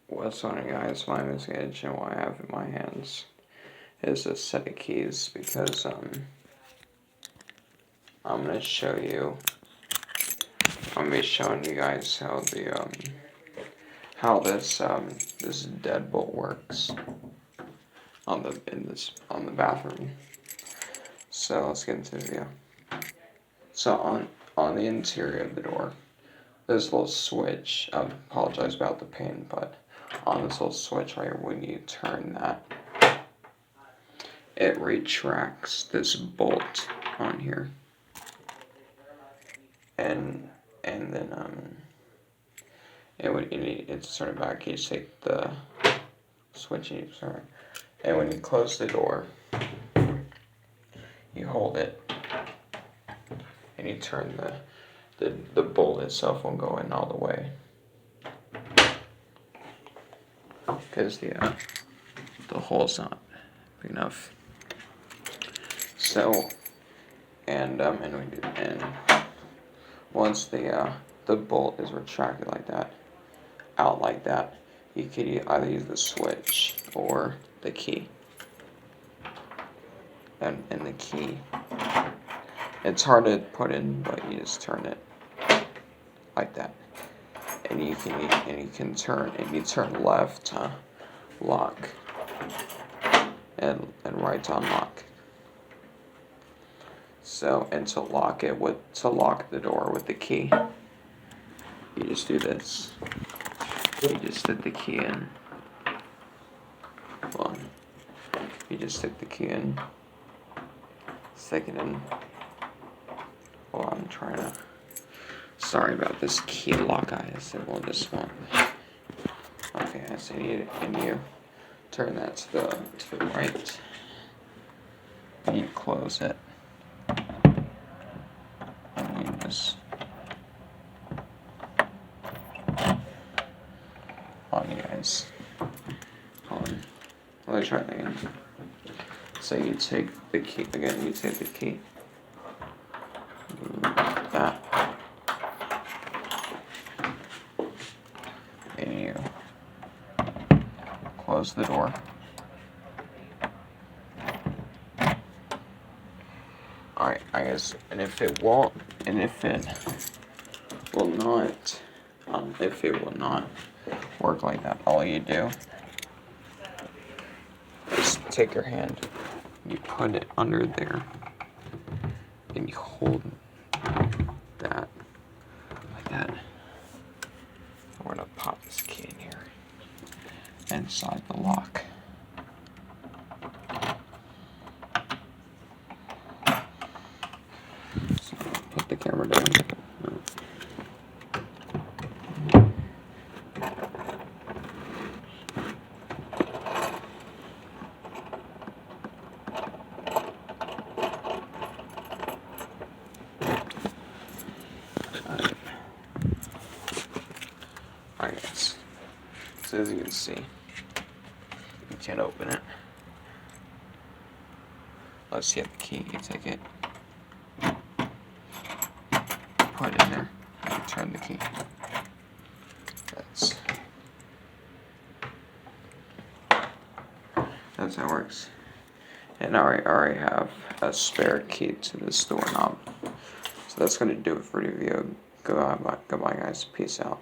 What's on it, guys? My name is Gage, and what I have in my hands is a set of keys because I'm gonna show you. I'm gonna be showing you guys how the this deadbolt works on the bathroom. So let's get into the video. So on the interior of the door, there's a little switch. I apologize about the pain, but on this little switch right here, when you turn that, it retracts this bolt on here, and then and when you need it to turn it back, you just take the switch and you turn it. And when you close the door, you hold it and you turn the bolt itself won't go in all the way because the hole's not big enough. So and once the bolt is retracted like that, out like that, you could either use the switch or the key. And the key, it's hard to put in, but you just turn it like that, and you can turn, and you turn left to lock, and right to unlock. So, and to lock the door with the key, you just do this. You just stick the key in. Well, you just stick the key in. Stick it in. Well, I'm trying to. Sorry about this key lock, guys. It will just won't. Okay, so you turn that to the right. And you close it. And you just on you guys. Hold on. Let me try that again. So you take the key again. You take the key. Like that. And you close the door. Alright, I guess, and if it will not work like that, all you do is take your hand, you put it under there, and you hold that like that. We're gonna pop this key in here inside the lock. So put the camera down. Alright guys, so as you can see, you can't open it. Let's get the key, you take it, put it in there, and turn the key. That's how it works. And I already have a spare key to this door knob. So that's going to do it for the video. Goodbye guys, peace out.